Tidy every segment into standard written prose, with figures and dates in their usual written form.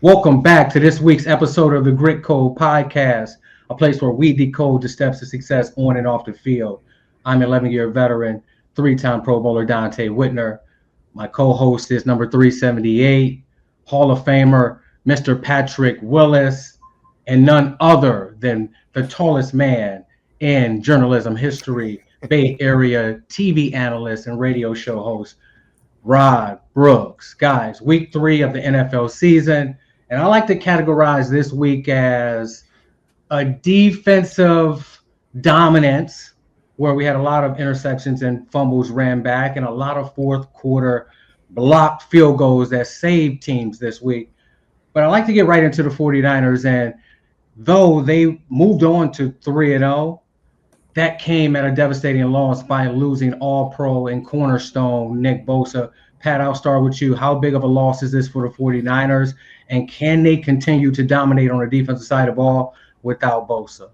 Welcome back to this week's episode of the Grit Code Podcast, a place where we decode the steps to success on and off the field. I'm 11-year veteran, three-time Pro Bowler Dante Whitner. My co-host is number 378, Hall of Famer Mr. Patrick Willis, and none other than the tallest man in journalism history, Bay Area TV analyst and radio show host, Rod Brooks. Guys, week 3 of the NFL season. And I like to categorize this week as a defensive dominance where we had a lot of interceptions and fumbles ran back and a lot of fourth quarter blocked field goals that saved teams this week. But I like to get right into the 49ers. And though they moved on to 3-0, that came at a devastating loss by losing all-pro and cornerstone Nick Bosa. Pat, I'll start with you. How big of a loss is this for the 49ers? And can they continue to dominate on the defensive side of the ball without Bosa?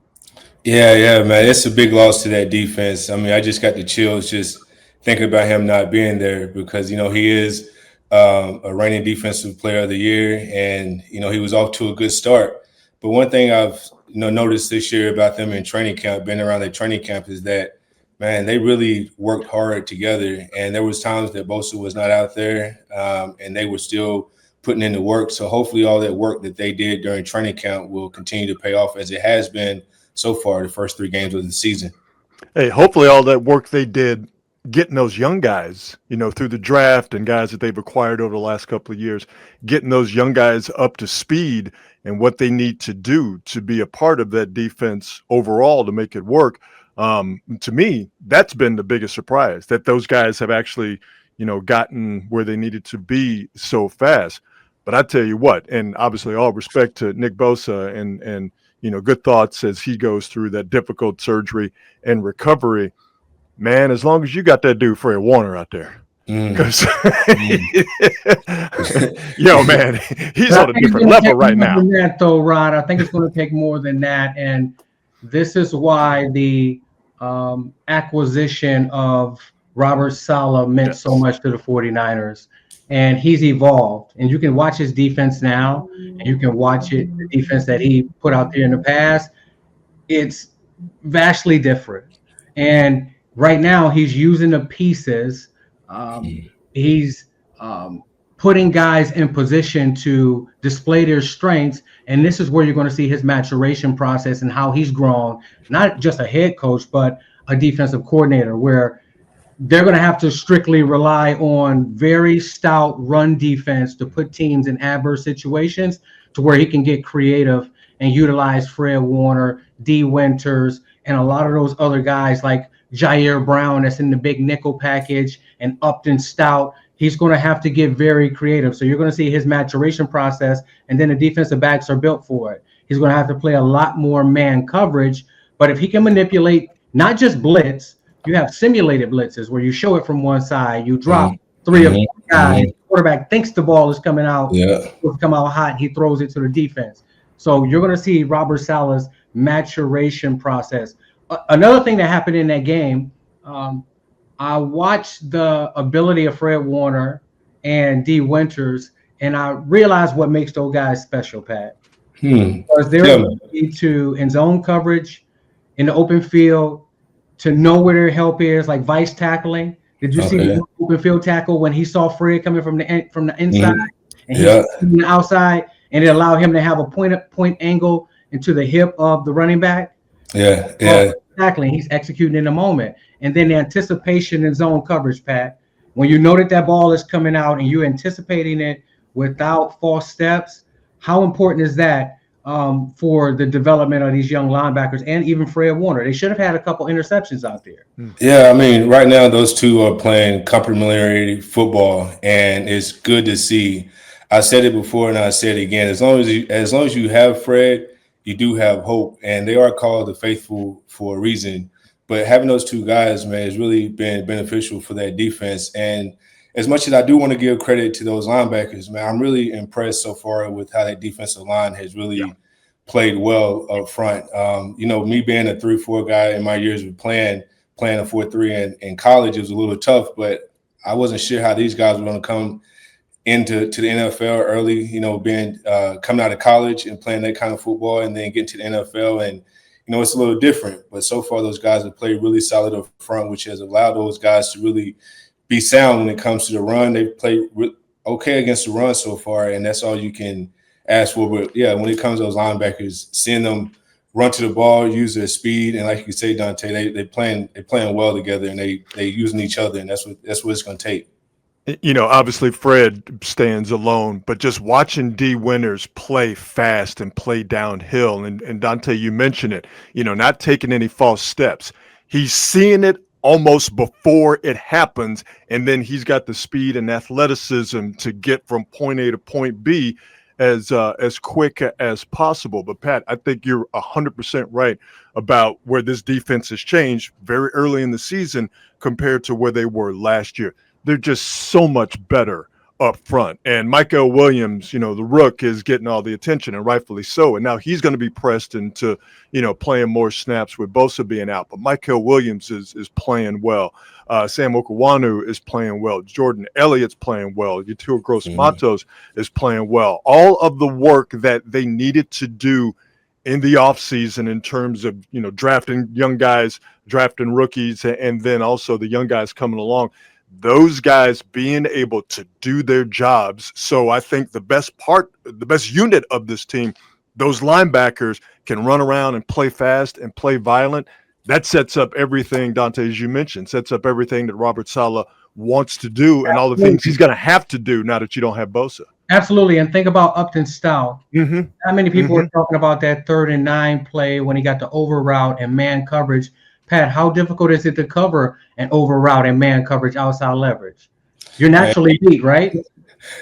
Yeah, man. It's a big loss to that defense. I mean, I just got the chills just thinking about him not being there because, he is a reigning defensive player of the year. And, he was off to a good start. But one thing I've noticed this year about them in training camp, being around their training camp, is that, man, they really worked hard together. And there was times that Bosa was not out there and they were still putting in the work. So hopefully all that work that they did during training camp will continue to pay off as it has been so far the first 3 games of the season. Hey, hopefully all that work they did getting those young guys, through the draft and guys that they've acquired over the last couple of years, getting those young guys up to speed and what they need to do to be a part of that defense overall to make it work. To me, that's been the biggest surprise, that those guys have actually, gotten where they needed to be so fast. But I tell you what, and obviously all respect to Nick Bosa and good thoughts as he goes through that difficult surgery and recovery. Man, as long as you got that dude Fred Warner out there. Because, man, he's on a different level right now. That, though, Rod, I think it's going to take more than that. And this is why the acquisition of Robert Saleh meant so much to the 49ers. And he's evolved. And you can watch his defense now, and you can watch the defense that he put out there in the past. It's vastly different. And right now, he's using the pieces. He's putting guys in position to display their strengths. And this is where you're going to see his maturation process and how he's grown, not just a head coach, but a defensive coordinator, where they're going to have to strictly rely on very stout run defense to put teams in adverse situations to where he can get creative and utilize Fred Warner, Dee Winters, and a lot of those other guys like Jair Brown that's in the big nickel package and Upton Stout. He's going to have to get very creative. So you're going to see his maturation process, and then the defensive backs are built for it. He's going to have to play a lot more man coverage. But if he can manipulate not just blitz, you have simulated blitzes where you show it from one side, you drop 3 or 4 guys, quarterback thinks the ball is coming out, will come out hot, he throws it to the defense. So you're going to see Robert Saleh's maturation process. Another thing that happened in that game, I watched the ability of Fred Warner and Dee Winters, and I realized what makes those guys special, Pat. Because their ability to, in zone coverage, in the open field, to know where their help is, like vice tackling. Did you see the open field tackle when he saw Fred coming from the inside and he's from the outside, and it allowed him to have a point angle into the hip of the running back? Tackling, he's executing in the moment. And then the anticipation in zone coverage, Pat, when you know that ball is coming out and you're anticipating it without false steps, how important is that for the development of these young linebackers and even Fred Warner? They should have had a couple interceptions out there. Yeah, I mean, right now those two are playing complementary football, and it's good to see. I said it before and I said it again. As long as you have Fred, you do have hope, and they are called the faithful for a reason. But having those two guys, man, has really been beneficial for that defense. And as much as I do want to give credit to those linebackers, man, I'm really impressed so far with how that defensive line has really played well up front. Me being a 3-4 guy in my years of playing a 4-3 in college, it was a little tough, but I wasn't sure how these guys were going to come into the NFL early, being coming out of college and playing that kind of football and then getting to the NFL. And, it's a little different. But so far, those guys have played really solid up front, which has allowed those guys to really be sound when it comes to the run. They've played okay against the run so far, and that's all you can ask for. But, yeah, when it comes to those linebackers, seeing them run to the ball, use their speed, and like you say, Dante, they're playing well together, and they using each other, and that's what it's going to take. Obviously Fred stands alone, but just watching Dee Winters play fast and play downhill, and Dante, you mentioned it, not taking any false steps. He's seeing it almost before it happens, and then he's got the speed and athleticism to get from point A to point B as quick as possible. But Pat, I think you're 100% right about where this defense has changed very early in the season compared to where they were last year. They're just so much better up front. And Michael Williams, the Rook, is getting all the attention, and rightfully so. And now he's going to be pressed into, playing more snaps with Bosa being out. But Michael Williams is playing well. Sam Okawanu is playing well. Jordan Elliott's playing well. Yetur Gross-Matos is playing well. All of the work that they needed to do in the offseason in terms of, drafting young guys, drafting rookies, and then also the young guys coming along, those guys being able to do their jobs. So I think the best unit of this team, those linebackers can run around and play fast and play violent. That sets up everything, Dante, as you mentioned, sets up everything that Robert Saleh wants to do and all the things he's going to have to do now that you don't have Bosa. Absolutely. And think about Upton Stout. Mm-hmm. How many people were talking about that 3rd and 9 play when he got the over route and man coverage? Pat, how difficult is it to cover an over route and man coverage outside leverage? You're naturally beat, right?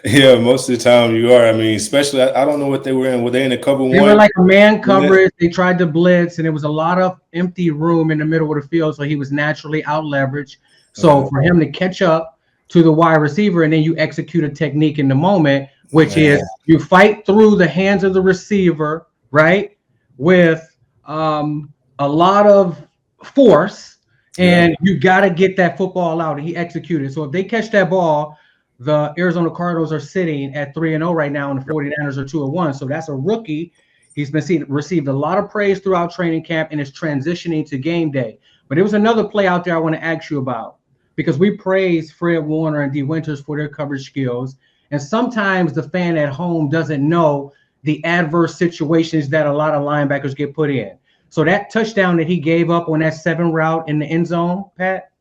Yeah, most of the time you are. I mean, especially, I don't know what they were in. Were they in a cover one? They were like a man coverage. They tried to blitz, and there was a lot of empty room in the middle of the field, so he was naturally out leveraged. So for him to catch up to the wide receiver, and then you execute a technique in the moment, which is you fight through the hands of the receiver, right, with a lot of force, and you got to get that football out, and he executed. So if they catch that ball, the Arizona Cardinals are sitting at 3-0 right now, and the 49ers are 2-1. So that's a rookie. He's been received a lot of praise throughout training camp and is transitioning to game day. But there was another play out there I want to ask you about, because we praise Fred Warner and Dee Winters for their coverage skills. And sometimes the fan at home doesn't know the adverse situations that a lot of linebackers get put in. So that touchdown that he gave up on that 7 route in the end zone, Pat,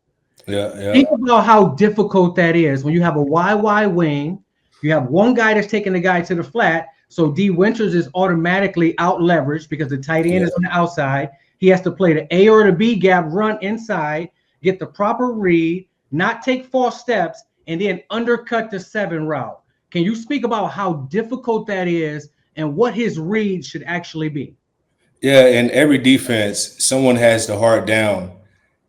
think about how difficult that is when you have a YY wing, you have one guy that's taking the guy to the flat, so Dee Winters is automatically out leveraged because the tight end is on the outside. He has to play the A or the B gap, run inside, get the proper read, not take false steps, and then undercut the 7 route. Can you speak about how difficult that is and what his read should actually be? Yeah, in every defense, someone has the heart down.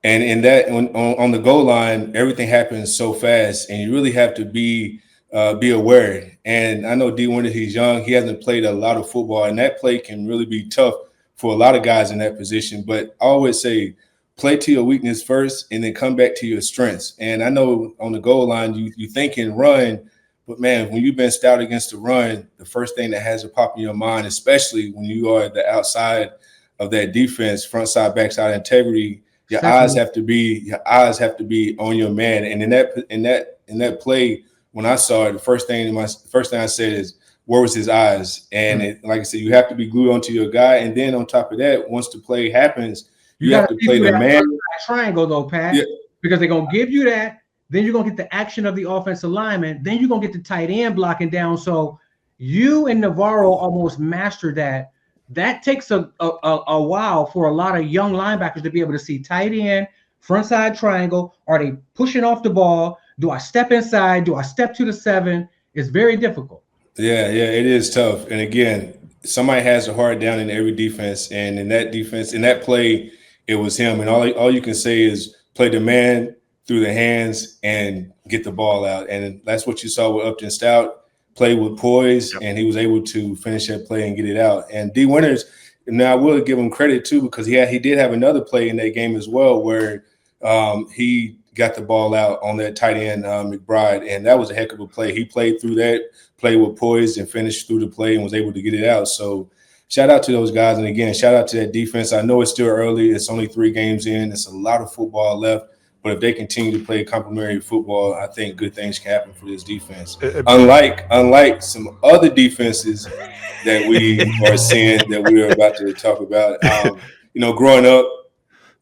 And in that, on the goal line, everything happens so fast, and you really have to be aware. And I know Dee Winters, he's young. He hasn't played a lot of football, and that play can really be tough for a lot of guys in that position. But I always say, play to your weakness first, and then come back to your strengths. And I know on the goal line, you think and run, but man, when you've been stout against the run, the first thing that has to pop in your mind, especially when you are the outside of that defense, front side, backside integrity, your eyes have to be on your man. And in that play, when I saw it, the first thing I said is, where was his eyes? And like I said, you have to be glued onto your guy. And then on top of that, once the play happens, you have to play the man triangle though, Pat, because they're gonna give you that. Then you're gonna get the action of the offensive lineman. Then you're gonna get the tight end blocking down. So you and Navarro almost mastered that. That takes a while for a lot of young linebackers to be able to see tight end, front side triangle. Are they pushing off the ball? Do I step inside? Do I step to the 7? It's very difficult. Yeah, it is tough. And again, somebody has a heart down in every defense. And in that defense, in that play, it was him. And all you can say is play the man through the hands and get the ball out. And that's what you saw with Upton Stout. Play with poise, and he was able to finish that play and get it out. And Dee Winters, now I will give him credit too, because he did have another play in that game as well where he got the ball out on that tight end, McBride, and that was a heck of a play. He played through that, played with poise, and finished through the play and was able to get it out. So shout out to those guys. And again, shout out to that defense. I know it's still early. It's only 3 games in. It's a lot of football left. But if they continue to play complementary football, I think good things can happen for this defense. Unlike some other defenses that we are seeing that we are about to talk about. Growing up,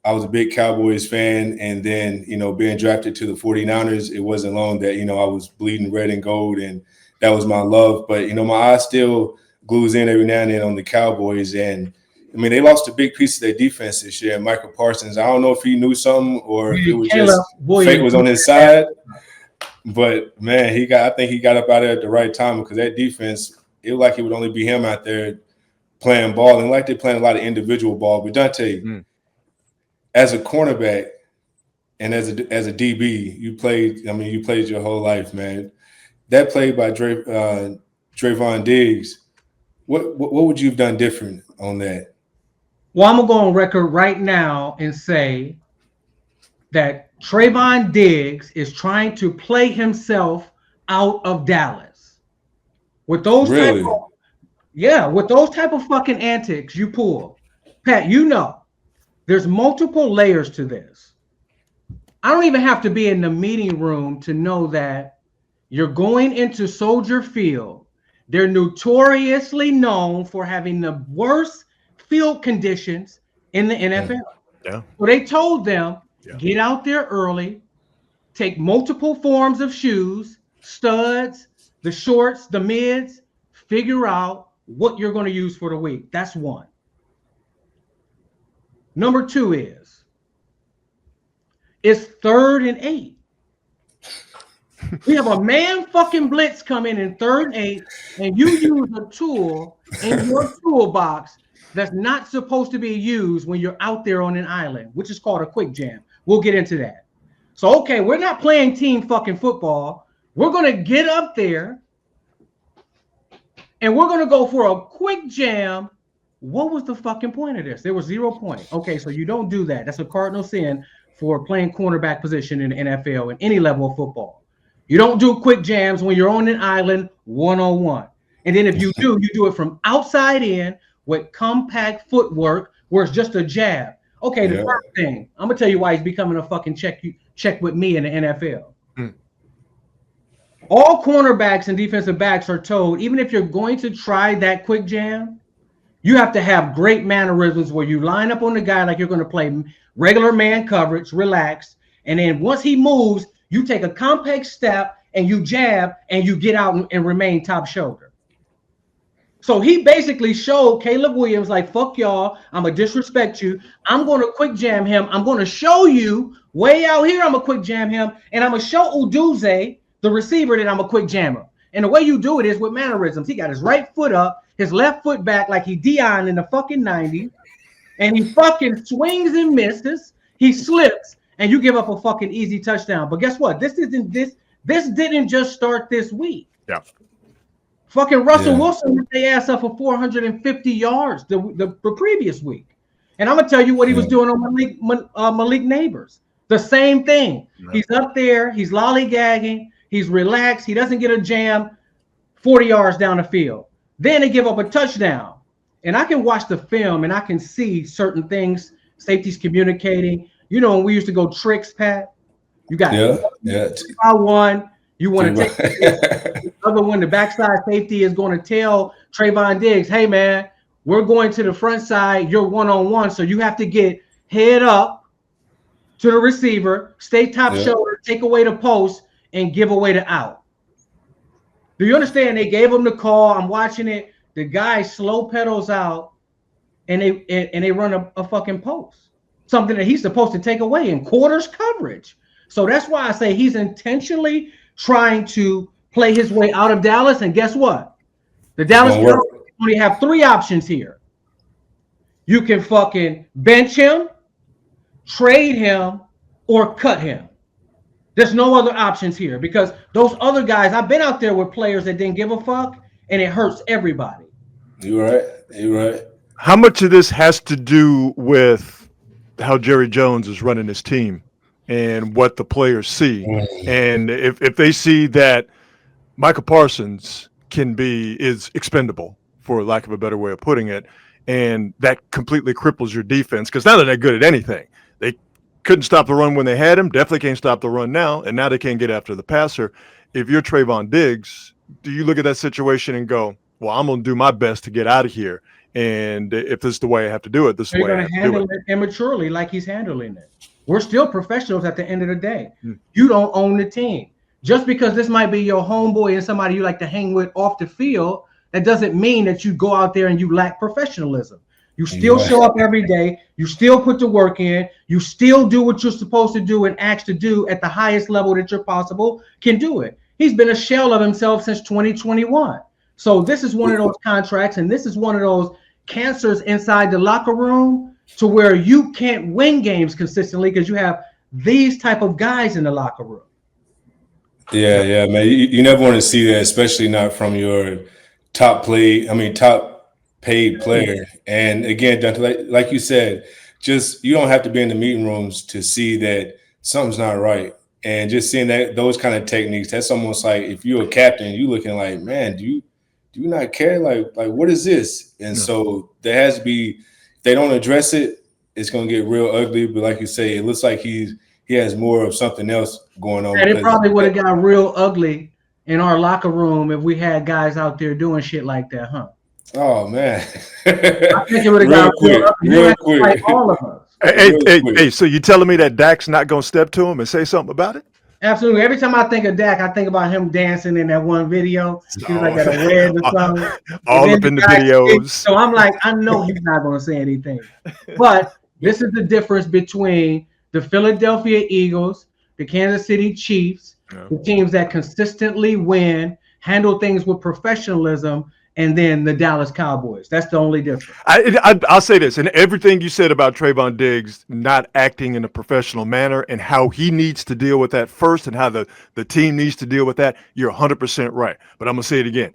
I was a big Cowboys fan, and then, being drafted to the 49ers, it wasn't long that, I was bleeding red and gold, and that was my love. But, my eye still glues in every now and then on the Cowboys. And, they lost a big piece of their defense this year. Michael Parsons, I don't know if he knew something or if it was just fate was on his side. But, man, I think he got up out there at the right time, because that defense, it was like it would only be him out there playing ball. And like they're playing a lot of individual ball. But Dante, as a cornerback and as a DB, you played your whole life, man. That play by Trevon Diggs, what would you have done different on that? Well, I'm going to go on record right now and say that Trevon Diggs is trying to play himself out of Dallas. With those really? with those type of fucking antics you pull. Pat, there's multiple layers to this. I don't even have to be in the meeting room to know that you're going into Soldier Field. They're notoriously known for having the worst field conditions in the NFL. Yeah. So they told them, get out there early, take multiple forms of shoes, studs, the shorts, the mids, figure out what you're going to use for the week. That's one. Number 2 is, it's 3rd and 8. We have a man fucking blitz come in 3rd and 8, and you use a tool in your toolbox that's not supposed to be used when you're out there on an island, which is called a quick jam. We'll get into that. So, okay, we're not playing team fucking football. We're going to get up there, and we're going to go for a quick jam. What was the fucking point of this? There was 0 point. Okay, so you don't do that. That's a cardinal sin for playing cornerback position in the NFL and any level of football. You don't do quick jams when you're on an island one-on-one. And then if you do, you do it from outside in with compact footwork where it's just a jab. Okay, the first thing, I'm going to tell you why he's becoming a fucking check with me in the NFL. All cornerbacks and defensive backs are told, even if you're going to try that quick jam, you have to have great mannerisms where you line up on the guy like you're going to play regular man coverage, relax, and then once he moves, you take a compact step and you jab and you get out and remain top shoulder. So he basically showed Caleb Williams, like, fuck y'all, I'm going to disrespect you. I'm going to quick jam him. I'm going to show you way out here I'm going to quick jam him, and I'm going to show Uduze, the receiver, that I'm a quick jammer. And the way you do it is with mannerisms. He got his right foot up, his left foot back like he Dion in the fucking 90s, and he fucking swings and misses. He slips, and you give up a fucking easy touchdown. But guess what? This didn't just start this week. Yeah. Fucking Russell Wilson ripped their ass up for 450 yards the previous week. And I'm going to tell you what he was doing on Malik Neighbors. The same thing. He's up there. He's lollygagging. He's relaxed. He doesn't get a jam 40 yards down the field. Then they give up a touchdown. And I can watch the film and I can see certain things. Safety's communicating. When we used to go tricks, Pat, you got 2-by-1. You want to take the other one. The backside safety is going to tell Trevon Diggs, hey, man, we're going to the front side. You're one-on-one. So you have to get head up to the receiver, stay top shoulder, take away the post, and give away the out. Do you understand? They gave him the call. I'm watching it. The guy slow pedals out, and they run a fucking post, something that he's supposed to take away in quarters coverage. So that's why I say he's intentionally trying to play his way out of Dallas. And guess what? The Dallas Cowboys only have 3 options here. You can fucking bench him, trade him, or cut him. There's no other options here because those other guys, I've been out there with players that didn't give a fuck, and it hurts everybody. You're right. How much of this has to do with how Jerry Jones is running his team? and what the players see. And if they see that Michael Parsons is expendable, for lack of a better way of putting it, and that completely cripples your defense, because now they're not good at anything. They couldn't stop the run when they had him, definitely can't stop the run now, and now they can't get after the passer. If you're Trevon Diggs, do you look at that situation and go, well, I'm going to do my best to get out of here, and if this is the way I have to do it, this is the way I have to do it. You're going to handle it immaturely like he's handling it. We're still professionals at the end of the day. You don't own the team. Just because this might be your homeboy and somebody you like to hang with off the field, that doesn't mean that you go out there and you lack professionalism. You still show up every day. You still put the work in. You still do what you're supposed to do and asked to do at the highest level that you're possible can do it. He's been a shell of himself since 2021. So this is one of those contracts, and this is one of those cancers inside the locker room to where you can't win games consistently because you have these type of guys in the locker room. Yeah, man. You never want to see that, especially not from your top paid player. And again, Dante, like you said, just you don't have to be in the meeting rooms to see that something's not right. And just seeing those kind of techniques, that's almost like if you're a captain, you looking like, man, do you not care? Like what is this? And so there has to be, if they don't address it, it's going to get real ugly. But like you say, it looks like he has more of something else going on. And it probably would have got real ugly in our locker room if we had guys out there doing shit like that, huh? Oh, man. I think it would have got real quick. Like all of us. Hey, so you telling me that Dak's not going to step to him and say something about it? Absolutely. Every time I think of Dak, I think about him dancing in that one video. He was like at a wedding or something. All up in the videos. So I'm like, I know he's not going to say anything. But this is the difference between the Philadelphia Eagles, the Kansas City Chiefs, the teams that consistently win, handle things with professionalism, and then the Dallas Cowboys. That's the only difference. I'll say this, and everything you said about Trevon Diggs not acting in a professional manner and how he needs to deal with that first and how the team needs to deal with that, you're 100% right. But I'm going to say it again.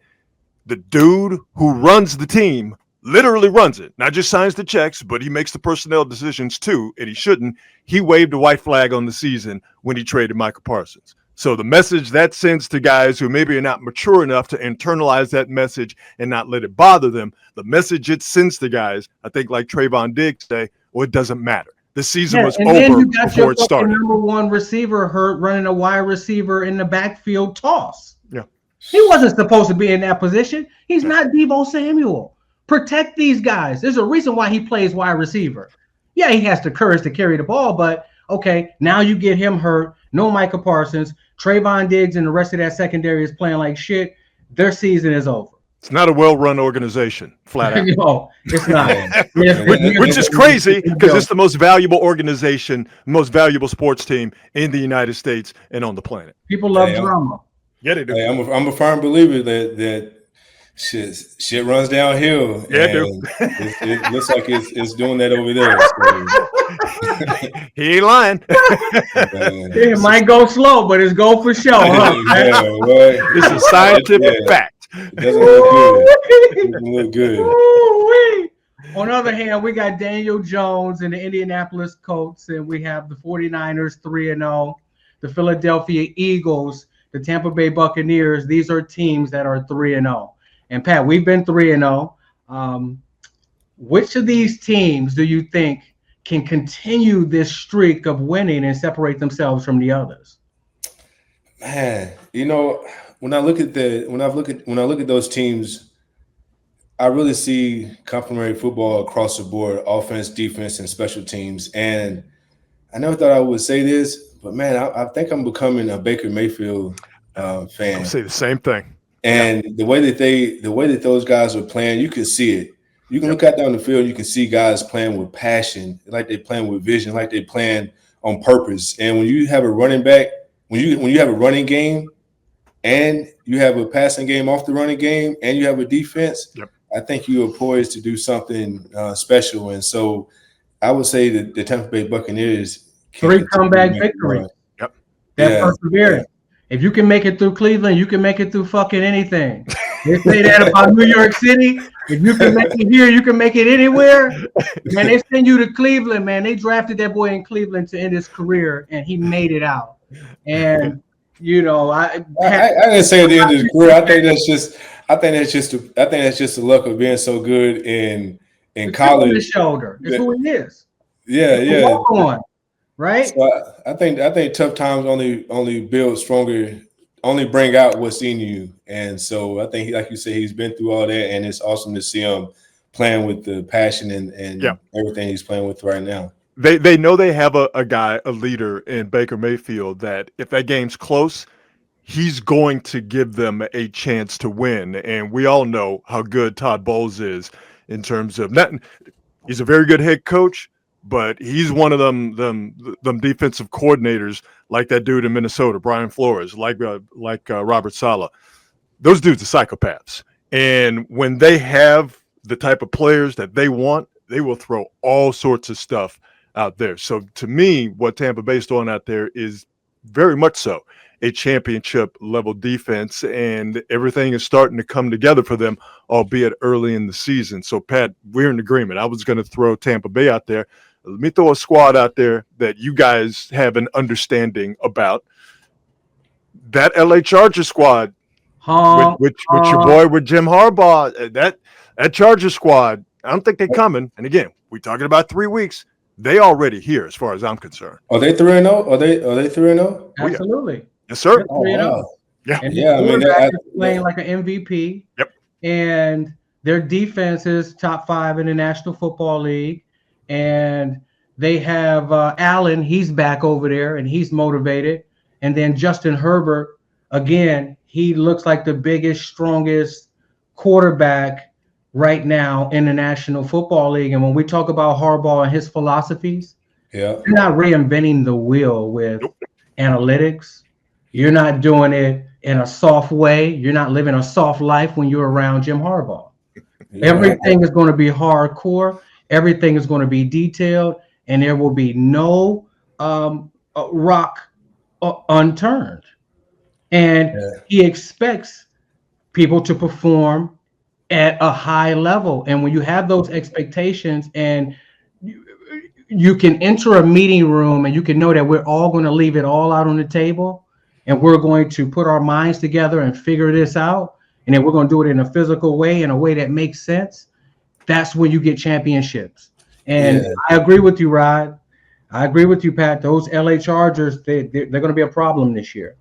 The dude who runs the team literally runs it, not just signs the checks, but he makes the personnel decisions too, and he shouldn't. He waved a white flag on the season when he traded Michael Parsons. So the message that sends to guys who maybe are not mature enough to internalize that message and not let it bother them, the message it sends to guys, I think like Trevon Diggs say, well, it doesn't matter. The season was over before it started. Number one receiver hurt running a wide receiver in the backfield toss. Yeah. He wasn't supposed to be in that position. He's not Deebo Samuel. Protect these guys. There's a reason why he plays wide receiver. Yeah, he has the courage to carry the ball, but okay, now you get him hurt. No Michael Parsons. Trevon Diggs and the rest of that secondary is playing like shit. Their season is over. It's not a well-run organization, flat out. No, it's not. Which is crazy because it's the most valuable organization, most valuable sports team in the United States and on the planet. People love drama. Get it? Hey, I'm a firm believer that shit runs downhill. Yeah, dude. It looks like it's doing that over there. So. He ain't lying. It might go slow, but it's go for sure. Huh? It's a scientific fact. It doesn't look good. It doesn't look good. On the other hand, we got Daniel Jones and the Indianapolis Colts, and we have the 49ers 3-0, the Philadelphia Eagles, the Tampa Bay Buccaneers. These are teams that are 3-0. And Pat, we've been 3-0. Which of these teams do you think can continue this streak of winning and separate themselves from the others? Man, when I look at those teams, I really see complementary football across the board: offense, defense, and special teams. And I never thought I would say this, but man, I think I'm becoming a Baker Mayfield fan. I'll say the same thing. And the way that those guys are playing, you can see it. You can look out down the field, you can see guys playing with passion, like they're playing with vision, like they're playing on purpose. And when you have a running back, when you have a running game, and you have a passing game off the running game, and you have a defense, I think you are poised to do something special. And so I would say that the Tampa Bay Buccaneers 3 comeback victories. That perseverance. If you can make it through Cleveland, you can make it through fucking anything. They say that about New York City. If you can make it here, you can make it anywhere. Man, they send you to Cleveland, man. They drafted that boy in Cleveland to end his career, and he made it out. And I didn't say at the end of his career. I think that's just the luck of being so good in college. His shoulder. It's who he is. Yeah. Walk on, right? So I think tough times only build stronger, only bring out what's in you. And so I think, like you said, he's been through all that, and it's awesome to see him playing with the passion and everything he's playing with right now. They know they have a guy, a leader in Baker Mayfield, that if that game's close, he's going to give them a chance to win. And we all know how good Todd Bowles is in terms of he's a very good head coach, but he's one of them defensive coordinators like that dude in Minnesota, Brian Flores, like Robert Saleh. Those dudes are psychopaths. And when they have the type of players that they want, they will throw all sorts of stuff out there. So to me, what Tampa Bay's throwing out there is very much so a championship level defense, and everything is starting to come together for them, albeit early in the season. So Pat, we're in agreement. I was going to throw Tampa Bay out there. Let me throw a squad out there that you guys have an understanding about. That LA Chargers squad with your boy, with Jim Harbaugh, that Chargers squad, I don't think they're coming. And again, we're talking about 3 weeks. They already here, as far as I'm concerned. Are they 3-0? Are they 3-0? Absolutely. Yes, sir. Oh, wow. Yeah. And I mean, they're playing like an MVP. Yep. And their defense is top 5 in the National Football League. And they have Allen. He's back over there, and he's motivated. And then Justin Herbert, again, he looks like the biggest, strongest quarterback right now in the National Football League. And when we talk about Harbaugh and his philosophies, you're not reinventing the wheel with analytics. You're not doing it in a soft way. You're not living a soft life when you're around Jim Harbaugh. Everything is going to be hardcore. Everything is going to be detailed, and there will be no rock unturned. And he expects people to perform at a high level. And when you have those expectations, and you can enter a meeting room and you can know that we're all going to leave it all out on the table, and we're going to put our minds together and figure this out, and then we're going to do it in a physical way, in a way that makes sense. That's when you get championships. And I agree with you, Rod. I agree with you, Pat. Those LA Chargers, they're going to be a problem this year.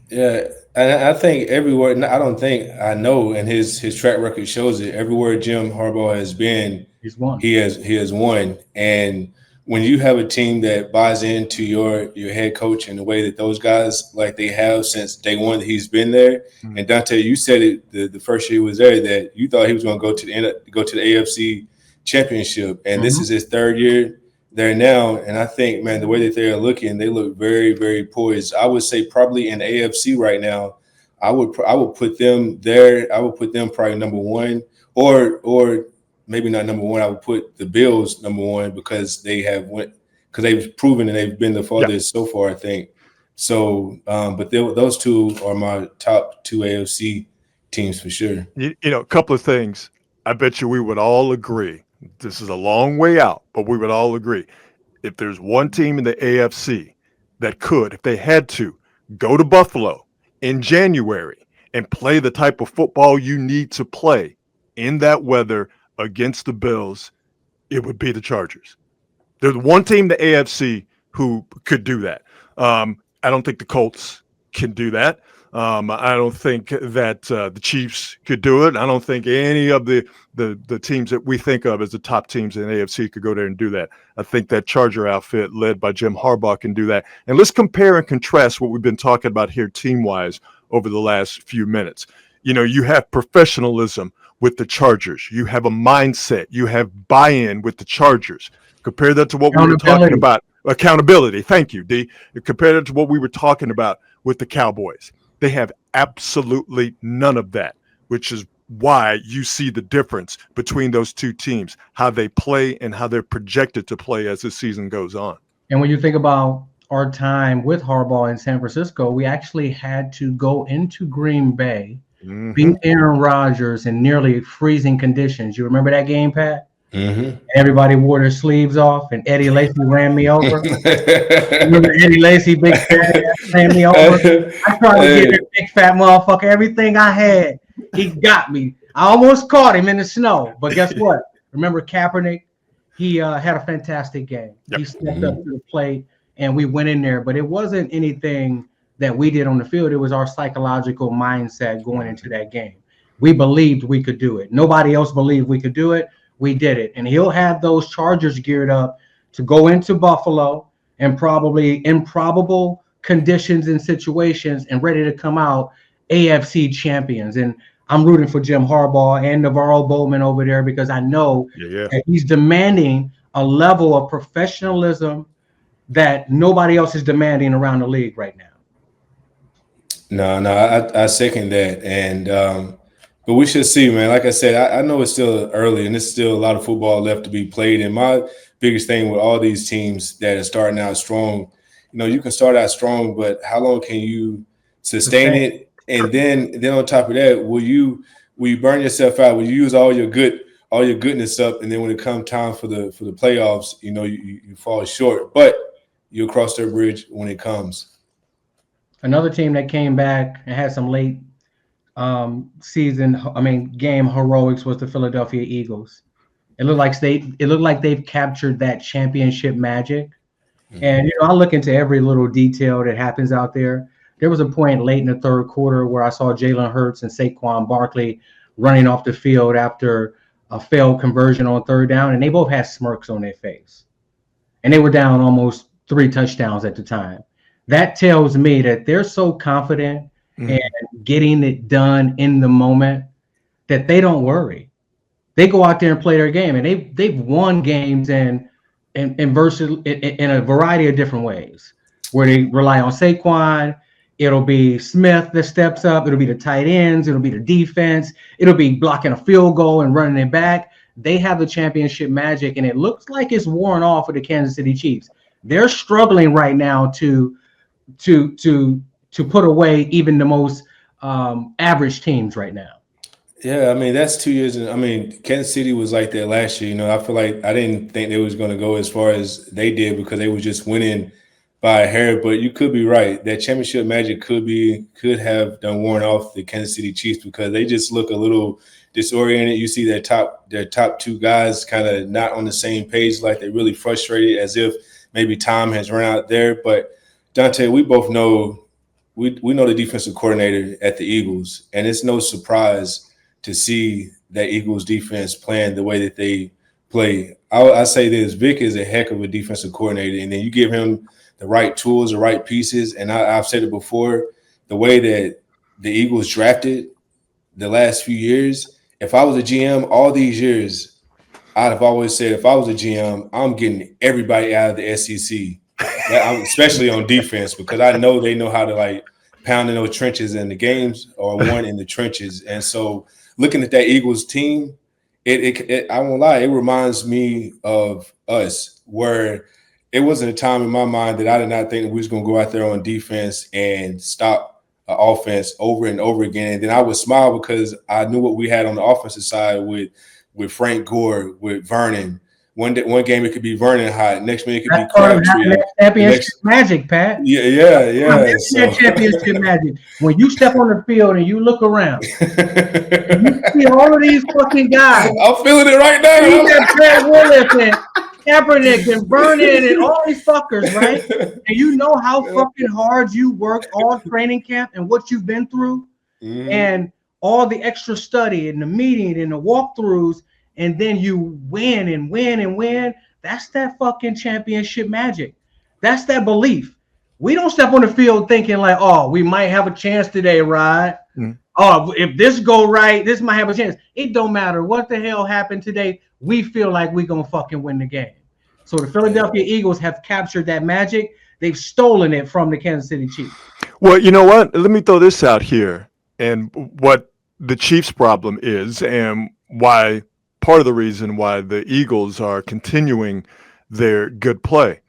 Yeah, and I think everywhere. I know, and his track record shows it. Everywhere Jim Harbaugh has been, He's won. He has won. And when you have a team that buys into your head coach in the way that those guys, like they have since day one that he's been there, and Dante, you said it the first year he was there that you thought he was going to go to the AFC Championship, and this is his 3rd year there now. And I think, man, the way that they are looking, they look very, very poised. I would say probably in the AFC right now, I would put them there. I would put them probably number 1, or maybe not number 1. I would put the Bills number 1 because they've proven and they've been the farthest so far, I think. So, but those two are my top 2 AFC teams for sure. A couple of things. I bet you we would all agree. This is a long way out, but we would all agree. If there's one team in the AFC that could, if they had to, go to Buffalo in January and play the type of football you need to play in that weather against the Bills, it would be the Chargers. There's one team in the AFC who could do that. I don't think the Colts can do that. I don't think that the Chiefs could do it. I don't think any of the teams that we think of as the top teams in the AFC could go there and do that. I think that Charger outfit led by Jim Harbaugh can do that. And let's compare and contrast what we've been talking about here team-wise over the last few minutes. You have professionalism with the Chargers. You have a mindset. You have buy-in with the Chargers. Compare that to what we were talking about. Accountability. Thank you, D. Compare that to what we were talking about with the Cowboys. They have absolutely none of that, which is why you see the difference between those two teams, how they play and how they're projected to play as the season goes on. And when you think about our time with Harbaugh in San Francisco, we actually had to go into Green Bay beat Aaron Rodgers in nearly freezing conditions. You remember that game, Pat? Mm-hmm. Everybody wore their sleeves off, and Eddie Lacy ran me over. Remember Eddie Lacy, big fat ass, ran me over? I tried to get that big fat motherfucker everything I had. He got me. I almost caught him in the snow, but guess what? Remember Kaepernick? He had a fantastic game. Yep. He stepped up to the plate, and we went in there. But it wasn't anything that we did on the field. It was our psychological mindset going into that game. We believed we could do it. Nobody else believed we could do it. We did it. And he'll have those Chargers geared up to go into Buffalo and probably improbable conditions and situations and ready to come out AFC champions. And I'm rooting for Jim Harbaugh and Navarro Bowman over there because I know that he's demanding a level of professionalism that nobody else is demanding around the league right now. No, I second that. And but we should see, man. Like I said, I know it's still early and there's still a lot of football left to be played. And my biggest thing with all these teams that are starting out strong, you can start out strong, but how long can you sustain it? And then on top of that, will you burn yourself out? Will you use all your goodness up? And then when it comes time for the playoffs, you fall short. But you'll cross that bridge when it comes. Another team that came back and had some late game heroics was the Philadelphia Eagles. It looked like they've captured that championship magic. Mm-hmm. And I look into every little detail that happens out there. There was a point late in the third quarter where I saw Jalen Hurts and Saquon Barkley running off the field after a failed conversion on third down, and they both had smirks on their face. And they were down almost 3 touchdowns at the time. That tells me that they're so confident and getting it done in the moment that they don't worry. They go out there and play their game, and they've won games in a variety of different ways, where they rely on Saquon. It'll be Smith that steps up. It'll be the tight ends. It'll be the defense. It'll be blocking a field goal and running it back. They have the championship magic, and it looks like it's worn off with the Kansas City Chiefs. They're struggling right now to put away even the most average teams right now. Yeah, that's 2 years. Kansas City was like that last year. I feel like I didn't think they was going to go as far as they did because they were just winning by a hair. But you could be right. That championship magic could have done worn off the Kansas City Chiefs because they just look a little disoriented. You see their top 2 guys kind of not on the same page, like they're really frustrated, as if maybe time has run out there. But Dante, we both know we know the defensive coordinator at the Eagles, and it's no surprise to see that Eagles defense playing the way that they play. I say this: Vic is a heck of a defensive coordinator, and then you give him the right tools, the right pieces. And I've said it before: the way that the Eagles drafted the last few years. If I was a GM all these years, I'd have always said, if I was a GM, I'm getting everybody out of the SEC. Especially on defense, because I know they know how to pound in those trenches, and the games are won in the trenches. And so looking at that Eagles team, I won't lie, it reminds me of us, where it wasn't a time in my mind that I did not think we was going to go out there on defense and stop an offense over and over again. And then I would smile because I knew what we had on the offensive side with Frank Gore, with Vernon. One game it could be Vernon hot. Next minute it could be Crabtree. Championship magic, Pat. Yeah. That championship magic. When you step on the field and you look around, and you see all of these fucking guys. I'm feeling it right now. You got Trey Willis and Kaepernick and Vernon and all these fuckers, right? And you know how fucking hard you worked all training camp and what you've been through, and all the extra study and the meeting and the walkthroughs. And then you win and win and win. That's that fucking championship magic. That's that belief. We don't step on the field thinking like, oh, we might have a chance today, Rod. Oh, if this go right, this might have a chance. It don't matter what the hell happened today. We feel like we're going to fucking win the game. So the Philadelphia Eagles have captured that magic. They've stolen it from the Kansas City Chiefs. Well, you know what? Let me throw this out here. And what the Chiefs' problem is, and why part of the reason why the Eagles are continuing their good play.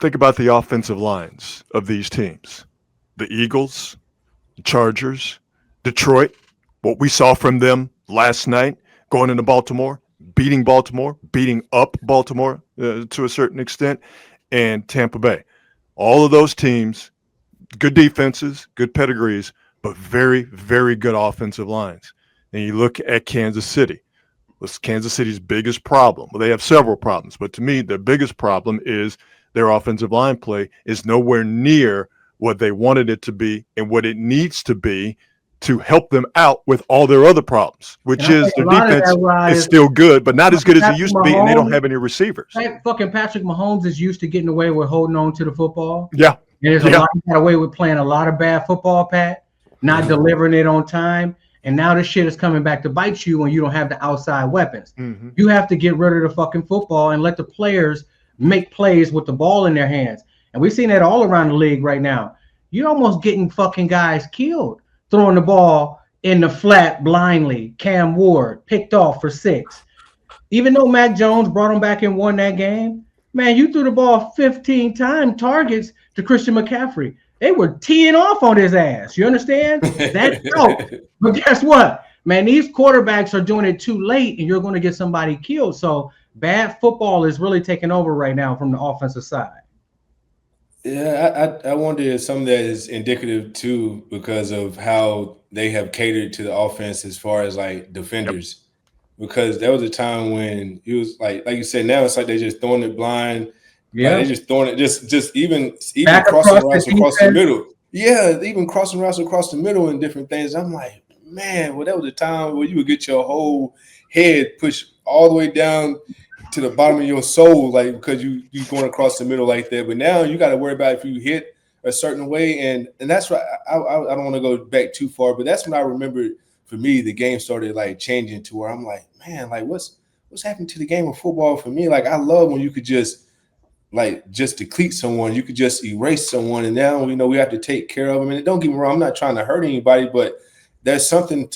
Think about the offensive lines of these teams. The Eagles, the Chargers, Detroit, what we saw from them last night, going into Baltimore, beating up Baltimore to a certain extent, and Tampa Bay. All of those teams, good defenses, good pedigrees, but very, very good offensive lines. And you look at Kansas City. What's Kansas City's biggest problem? Well, they have several problems, but to me, their biggest problem is their offensive line play is nowhere near what they wanted it to be and what it needs to be to help them out with all their other problems, which is their defense is still good, but not as good as it used to be, and they don't have any receivers. Fucking Patrick Mahomes is used to getting away with holding on to the football. Yeah. And there's a lot he got away with playing a lot of bad football, Pat, not delivering it on time. And now this shit is coming back to bite you when you don't have the outside weapons. Mm-hmm. You have to get rid of the fucking football and let the players make plays with the ball in their hands. And we've seen that all around the league right now. You're almost getting fucking guys killed throwing the ball in the flat blindly. Cam Ward picked off for 6. Even though Mac Jones brought him back and won that game, man, you threw the ball 15 times targets to Christian McCaffrey. They were teeing off on his ass. You understand? That's dope. But guess what? Man, these quarterbacks are doing it too late, and you're going to get somebody killed. So bad football is really taking over right now from the offensive side. Yeah, I wonder if some of that is indicative too, because of how they have catered to the offense as far as like defenders. Yep. Because there was a time when it was like you said, now it's like they're just throwing it blind. Yeah, like they're just throwing it just even crossing routes across the middle. Yeah, even crossing routes across the middle and different things. I'm like, man, well, that was a time where you would get your whole head pushed all the way down to the bottom of your soul, like because you going across the middle like that. But now you got to worry about if you hit a certain way, and that's why I don't want to go back too far, but that's when I remember for me the game started like changing to where I'm like, man, like what's happening to the game of football for me? Like I love when you could just deplete someone, you could just erase someone, and now we have to take care of them. And don't get me wrong, I'm not trying to hurt anybody, but there's something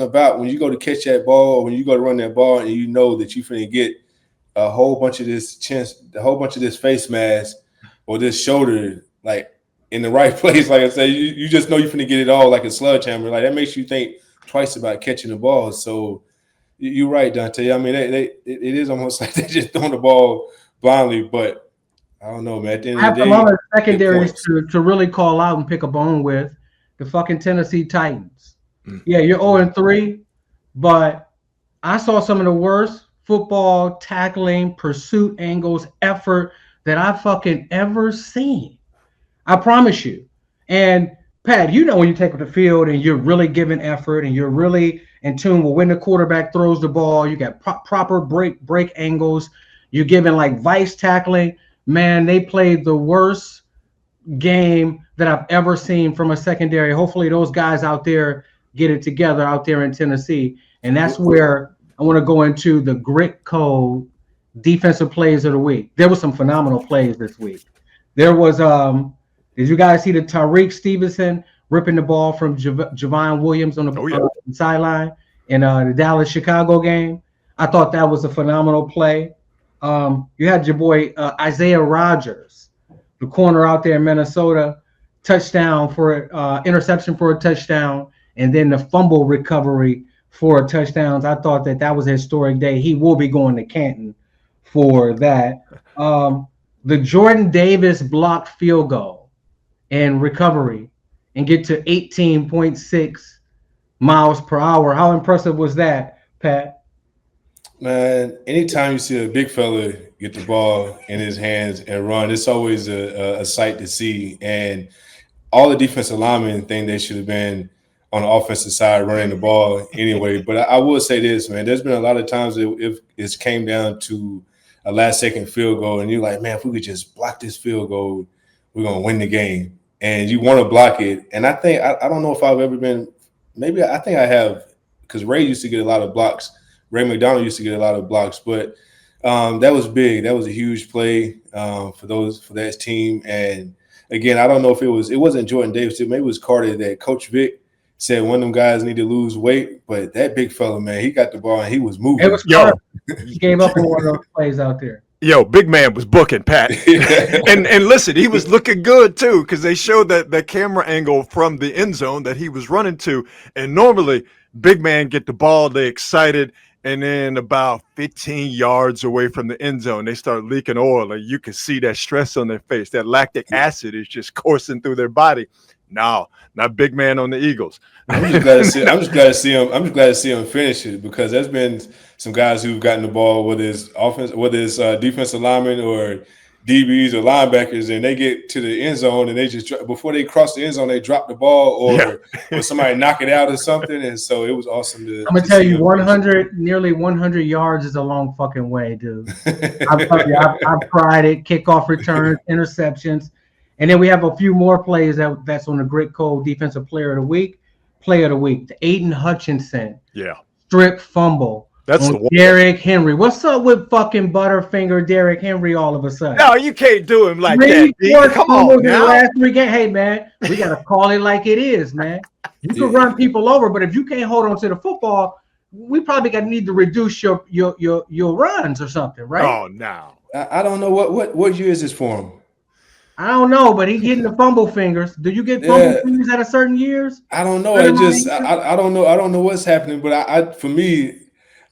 about when you go to catch that ball or when you go to run that ball and you know that you're finna get a whole bunch of this face mask or this shoulder, like in the right place. Like I said, you just know you're finna get it all like a sledgehammer. Like that makes you think twice about catching the ball. So you're right, Dante. I mean, it is almost like they're just throwing the ball blindly, but I don't know, man. At the end of the day, I have some other secondaries to really call out and pick a bone with. The fucking Tennessee Titans. Yeah, you're 0-3, but I saw some of the worst football tackling, pursuit angles, effort that I've fucking ever seen. I promise you. And Pat, when you take up the field and you're really giving effort and you're really in tune with when the quarterback throws the ball, you got proper break angles, you're giving like vice tackling. Man, they played the worst game that I've ever seen from a secondary. Hopefully those guys out there get it together out there in Tennessee. And that's where I want to go into the grit code defensive plays of the week. There was some phenomenal plays this week. There was, did you guys see the Tyreek Stevenson ripping the ball from Javon Williams on the sideline in the Dallas-Chicago game? I thought that was a phenomenal play. You had your boy Isaiah Rodgers, the corner out there in Minnesota, touchdown for interception for a touchdown, and then the fumble recovery for touchdowns. I thought that was a historic day. He will be going to Canton for that. The Jordan Davis blocked field goal and recovery and get to 18.6 miles per hour. How impressive was that, Pat? Man, anytime you see a big fella get the ball in his hands and run, it's always a sight to see. And all the defensive linemen think they should have been on the offensive side running the ball anyway. But I will say this, man, there's been a lot of times if it came down to a last-second field goal and you're like, man, if we could just block this field goal, we're going to win the game. And you want to block it. And I think I don't know if I've ever been – maybe I think I have, because Ray used to get a lot of blocks. Ray McDonald used to get a lot of blocks. But that was big. That was a huge play for that team. And, again, I don't know if it wasn't Jordan Davis. Maybe it was Carter that Coach Vic said one of them guys need to lose weight. But that big fella, man, he got the ball and he was moving. It was Carter. He gave up on one of those plays out there. Yo, big man was booking Pat, and listen, he was looking good too because they showed that camera angle from the end zone that he was running to, and normally big man get the ball, they excited, and then about 15 yards away from the end zone, they start leaking oil, and you can see that stress on their face. That lactic acid is just coursing through their body. No, not big man on the Eagles. I'm just glad to see. I'm just glad to see him. I'm just glad to see him finish it because there's been some guys who've gotten the ball, whether it's offense, whether it's defensive linemen or DBs or linebackers, and they get to the end zone and they just before they cross the end zone, they drop the ball or somebody knock it out or something. And so it was awesome to. I'm gonna tell you, 100, nearly 100 yards is a long fucking way, dude. I've tried it. Kickoff returns, interceptions, and then we have a few more plays that's on the Grit Code Defensive Player of the Week. Play of the week, Aiden Hutchinson. Yeah. Strip fumble. That's the one. Derrick Henry. What's up with fucking Butterfinger Derrick Henry all of a sudden? No, you can't do him like that. Come on now. Last 3 games. Hey, man, we got to call it like it is, man. You can run people over, but if you can't hold on to the football, we probably got to need to reduce your runs or something, right? Oh, no. I don't know what year is this for him. I don't know, but he's getting the fumble fingers. Do you get fumble fingers at a certain years? I don't know. I don't know. I don't know what's happening. But for me,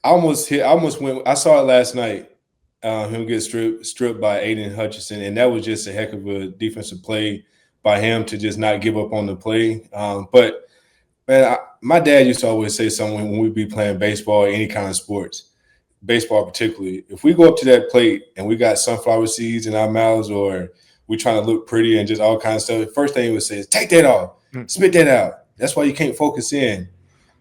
I almost went. I saw it last night. Him get stripped by Aiden Hutchinson, and that was just a heck of a defensive play by him to just not give up on the play. But man, my dad used to always say something when we'd be playing baseball or any kind of sports, baseball particularly. If we go up to that plate and we got sunflower seeds in our mouths or we're trying to look pretty and just all kinds of stuff. The first thing he would say is, take that off, spit that out. That's why you can't focus in.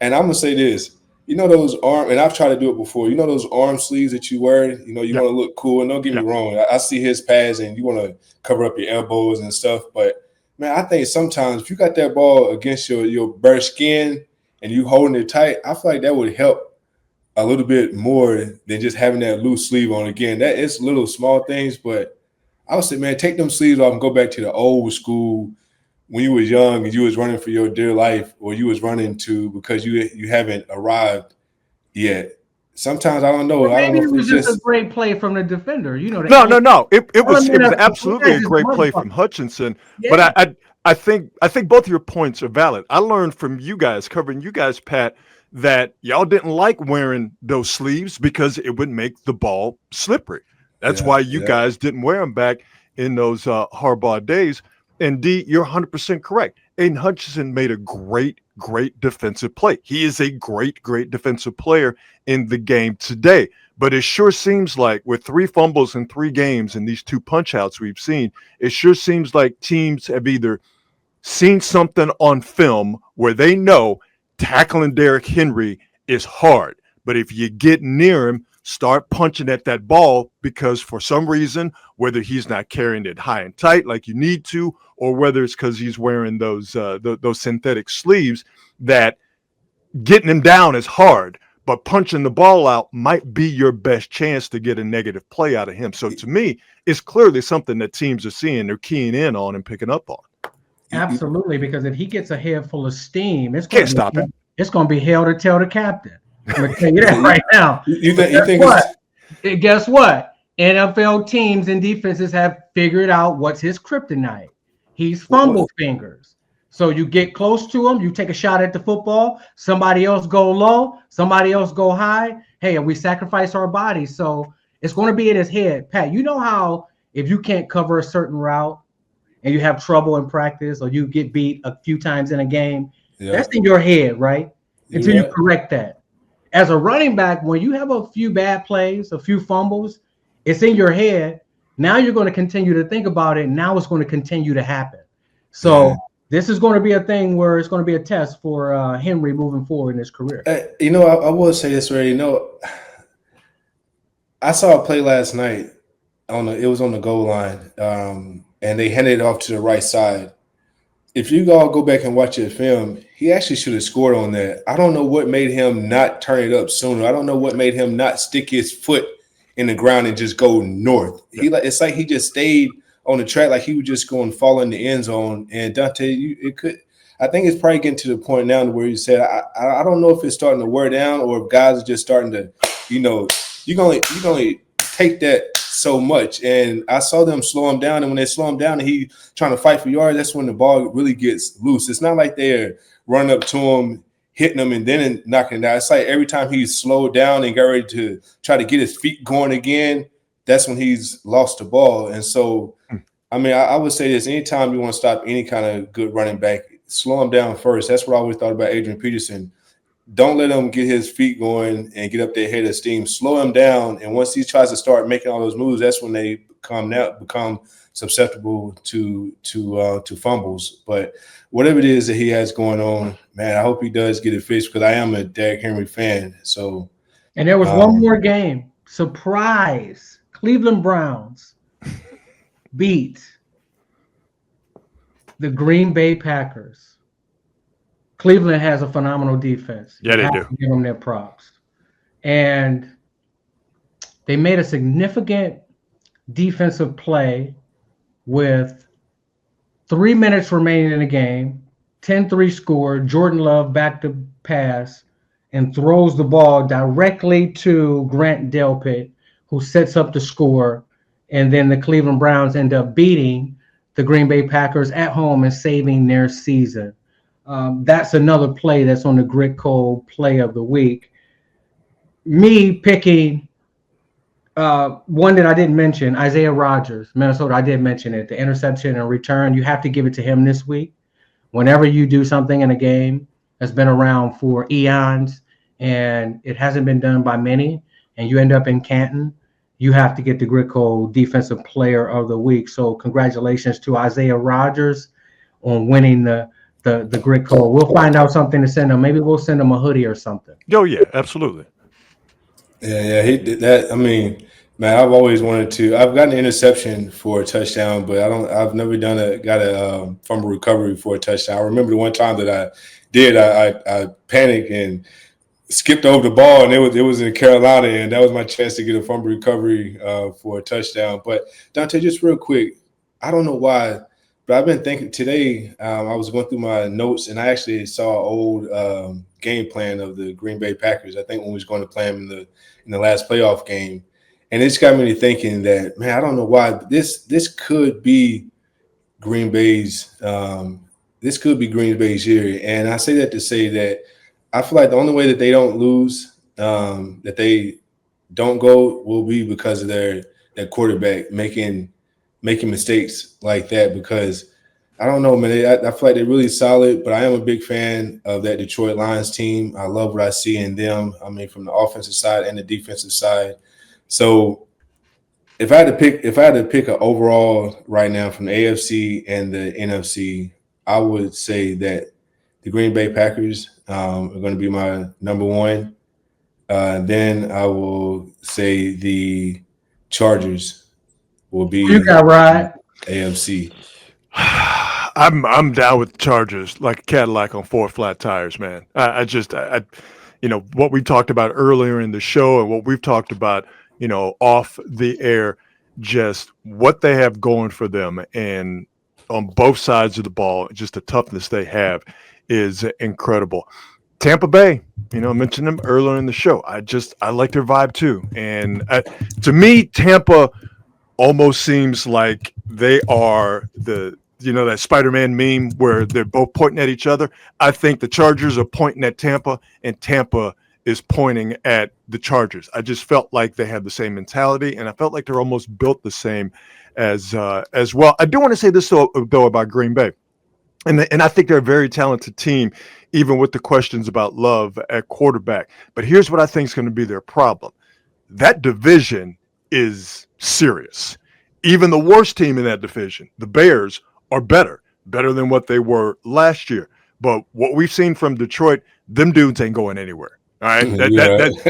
And I'm going to say this. You know those arm, and I've tried to do it before, you know those arm sleeves that you wear? You know, you want to look cool. And don't get me wrong. I see his pads and you want to cover up your elbows and stuff. But, man, I think sometimes if you got that ball against your bare skin and you holding it tight, I feel like that would help a little bit more than just having that loose sleeve on. Again, that it's little small things, but I would say, man, take them sleeves off and go back to the old school when you was young and you was running for your dear life or you was running to because you haven't arrived yet. Sometimes I don't know. Well, I don't know it if was it's just a great play from the defender. You know. No. It was absolutely a great play from Hutchinson. Yeah. But I think both of your points are valid. I learned from you guys, covering you guys, Pat, that y'all didn't like wearing those sleeves because it would make the ball slippery. That's why you guys didn't wear them back in those Harbaugh days. And D, you're 100% correct. Aiden Hutchinson made a great defensive play. He is a great defensive player in the game today. But it sure seems like with 3 fumbles in 3 games and these 2 punch-outs we've seen, it sure seems like teams have either seen something on film where they know tackling Derrick Henry is hard. But if you get near him, start punching at that ball because for some reason, whether he's not carrying it high and tight like you need to, or whether it's because he's wearing those synthetic sleeves, that getting him down is hard, but punching the ball out might be your best chance to get a negative play out of him. So to me, it's clearly something that teams are seeing, they're keying in on and picking up on. Absolutely, because if he gets a head full of steam, can't stop him. It's going to be hell to tell the captain. I'm going to tell you that right now. You think guess what? NFL teams and defenses have figured out what's his kryptonite. He's fumble fingers. So you get close to him, you take a shot at the football, somebody else go low, somebody else go high. Hey, we sacrifice our bodies. So it's going to be in his head. Pat, you know how if you can't cover a certain route and you have trouble in practice or you get beat a few times in a game, that's in your head, right? Until you correct that. As a running back, when you have a few bad plays, a few fumbles, it's in your head. Now you're going to continue to think about it. Now it's going to continue to happen. So this is going to be a thing where it's going to be a test for Henry moving forward in his career. I will say this already. I saw a play last night. It was on the goal line, and they handed it off to the right side. If you all go back and watch your film, he actually should have scored on that. I don't know what made him not turn it up sooner. I don't know what made him not stick his foot in the ground and just go north. It's like he just stayed on the track, like he was just going to fall in the end zone. And Dante, I think it's probably getting to the point now where you said, I don't know if it's starting to wear down or if guys are just starting to, you're going to take that so much. And I saw them slow him down. And when they slow him down and he trying to fight for yards, that's when the ball really gets loose. It's not like they're running up to him, hitting him, and then knocking him down. It's like every time he's slowed down and got ready to try to get his feet going again, that's when he's lost the ball. And so, I mean, I would say this: anytime you want to stop any kind of good running back, slow him down first. That's what I always thought about Adrian Peterson. Don't let him get his feet going and get up there ahead of steam. Slow him down, and once he tries to start making all those moves, that's when they become susceptible to fumbles. But whatever it is that he has going on, man, I hope he does get it fixed because I am a Derrick Henry fan. So, and there was one more game. Surprise! Cleveland Browns beat the Green Bay Packers. Cleveland has a phenomenal defense. Yeah, they do. Give them their props. And they made a significant defensive play with 3 minutes remaining in the game, 10-3 score. Jordan Love back to pass and throws the ball directly to Grant Delpit, who sets up the score. And then the Cleveland Browns end up beating the Green Bay Packers at home and saving their season. That's another play that's on the Grit Code Play of the Week. Me picking one that I didn't mention, Isaiah Rodgers, Minnesota. I did mention it, the interception and return. You have to give it to him this week. Whenever you do something in a game that's been around for eons and it hasn't been done by many, and you end up in Canton, you have to get the Grit Code Defensive Player of the Week. So congratulations to Isaiah Rodgers on winning the Grit Code. We'll find out something to send him. Maybe we'll send him a hoodie or something. Oh yeah, absolutely. Yeah, he did that. I mean, man, I've always wanted to. I've gotten an interception for a touchdown, but I've never got a fumble recovery for a touchdown. I remember the one time that I did. I panicked and skipped over the ball, and it was in Carolina, and that was my chance to get a fumble recovery for a touchdown. But Dante, just real quick, I don't know why, but I've been thinking today. I was going through my notes, and I actually saw an old game plan of the Green Bay Packers. I think when we was going to play them in the last playoff game, and it's got me thinking that, man, I don't know why this could be Green Bay's year. And I say that to say that I feel like the only way that they don't lose, that they don't go, will be because of their quarterback making mistakes like that. Because I don't know, man, I feel like they're really solid, but I am a big fan of that Detroit Lions team. I love what I see in them. I mean, from the offensive side and the defensive side. So if I had to pick an overall right now from the AFC and the NFC, I would say that the Green Bay Packers are going to be my number one. Then I will say the Chargers will be. You got right. AFC. I'm down with the Chargers like a Cadillac on 4 flat tires, man. I what we talked about earlier in the show and what we've talked about, off the air, just what they have going for them, and on both sides of the ball, just the toughness they have is incredible. Tampa Bay, I mentioned them earlier in the show. I like their vibe too. And to me, Tampa almost seems like they are that Spider-Man meme where they're both pointing at each other. I think the Chargers are pointing at Tampa, and Tampa is pointing at the Chargers. I just felt like they had the same mentality, and I felt like they're almost built the same as well. I do want to say this though about Green Bay. And I think they're a very talented team, even with the questions about Love at quarterback. But here's what I think is going to be their problem. That division is serious. Even the worst team in that division, the Bears, are better than what they were last year. But what we've seen from Detroit, them dudes ain't going anywhere. All right.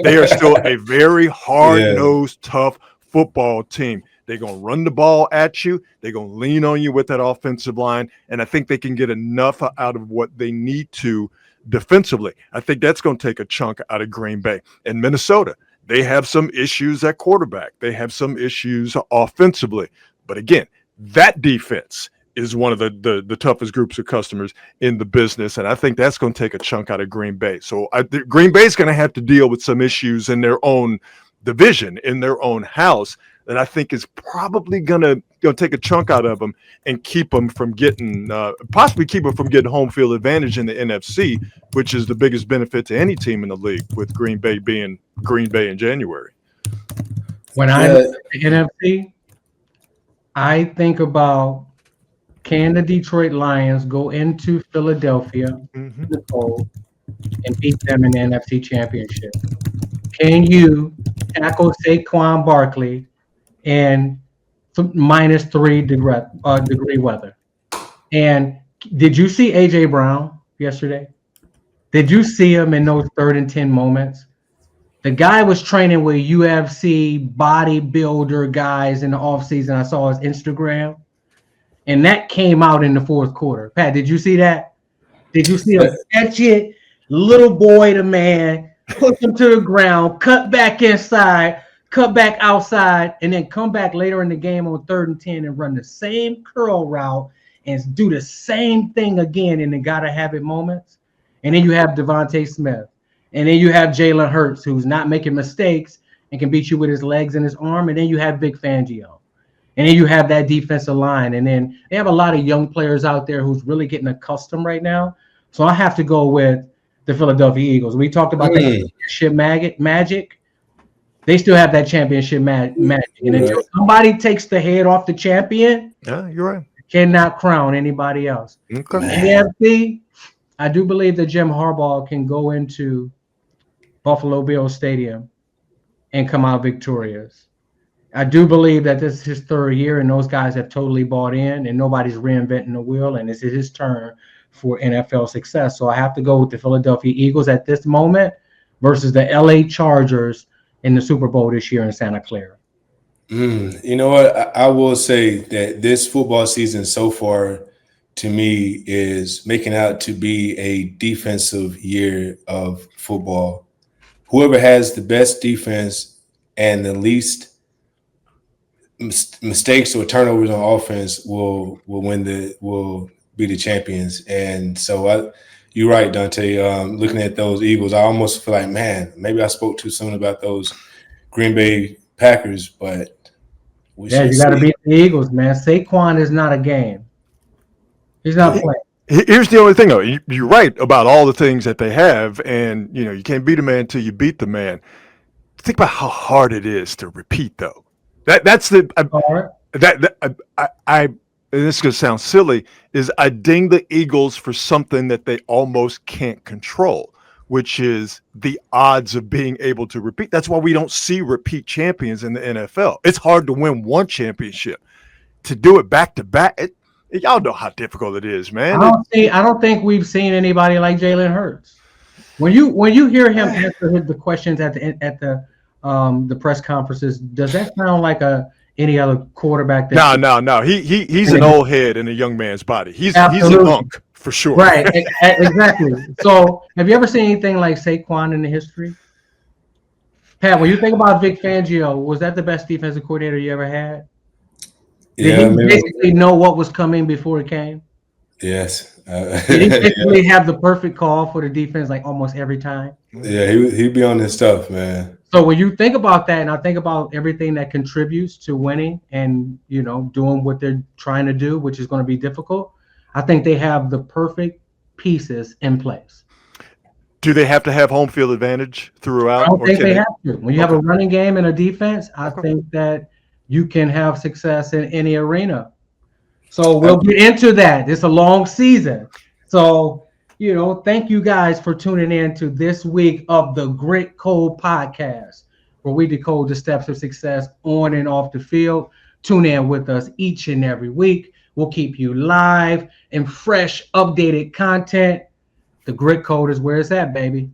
They are still a very hard-nosed, tough football team. They're going to run the ball at you. They're going to lean on you with that offensive line. And I think they can get enough out of what they need to defensively. I think that's going to take a chunk out of Green Bay. And Minnesota, they have some issues at quarterback. They have some issues offensively. But again, that defense is one of the toughest groups of customers in the business. And I think that's going to take a chunk out of Green Bay. So Green Bay is going to have to deal with some issues in their own division, in their own house, that I think is probably gonna take a chunk out of them and keep them from getting possibly keep them from getting home field advantage in the NFC, which is the biggest benefit to any team in the league, with Green Bay being Green Bay in January. When I look at the NFC, I think about, can the Detroit Lions go into Philadelphia in the cold and beat them in the NFC Championship? Can you tackle Saquon Barkley in -3 degree weather? And did you see A.J. Brown yesterday? Did you see him in those 3rd and 10 moments? The guy was training with UFC bodybuilder guys in the offseason. I saw his Instagram. And that came out in the 4th quarter. Pat, did you see that? Did you see him catch it? Little boy to man, push him to the ground, cut back inside, cut back outside, and then come back later in the game on 3rd and 10 and run the same curl route and do the same thing again in the gotta have it moments. And then you have Devontae Smith. And then you have Jalen Hurts, who's not making mistakes and can beat you with his legs and his arm. And then you have Vic Fangio. And then you have that defensive line. And then they have a lot of young players out there who's really getting accustomed right now. So I have to go with the Philadelphia Eagles. We talked about the championship magic. They still have that championship magic. And until somebody takes the head off the champion, yeah, you're right, cannot crown anybody else. Okay. AFC, I do believe that Jim Harbaugh can go into Buffalo Bills Stadium and come out victorious. I do believe that this is his 3rd year, and those guys have totally bought in, and nobody's reinventing the wheel, and this is his turn for NFL success. So I have to go with the Philadelphia Eagles at this moment versus the LA Chargers in the Super Bowl this year in Santa Clara. You know what? I will say that this football season so far, to me, is making out to be a defensive year of football. Whoever has the best defense and the least mistakes or turnovers on offense will be the champions. And so you're right, Dante. Looking at those Eagles, I almost feel like, man, maybe I spoke too soon about those Green Bay Packers, but you got to beat the Eagles, man. Saquon is not a game. He's not playing. Here's the only thing, though. You're right about all the things that they have, and you can't beat a man until you beat the man. Think about how hard it is to repeat, though. That's the and this is going to sound silly, is I ding the Eagles for something that they almost can't control, which is the odds of being able to repeat. That's why we don't see repeat champions in the NFL. It's hard to win one championship. To do it back to back, y'all know how difficult it is, man. I don't think we've seen anybody like Jalen Hurts. When you hear him answer the questions at the press conferences, does that sound like any other quarterback? No. He's an old head in a young man's body. He's a hunk for sure. Right, exactly. So, have you ever seen anything like Saquon in the history? Pat, when you think about Vic Fangio, was that the best defensive coordinator you ever had? Did he basically know what was coming before it came? Yes. Did he basically have the perfect call for the defense like almost every time? Yeah, he'd be on his stuff, man. So when you think about that, and I think about everything that contributes to winning and, doing what they're trying to do, which is going to be difficult, I think they have the perfect pieces in place. Do they have to have home field advantage throughout? I don't think they have to. When you have a running game and a defense, I think that you can have success in any arena. So we'll get into that. It's a long season. So, thank you guys for tuning in to this week of the Grit Code Podcast, where we decode the steps of success on and off the field. Tune in with us each and every week. We'll keep you live and fresh, updated content. The Grit Code is where it's at, baby.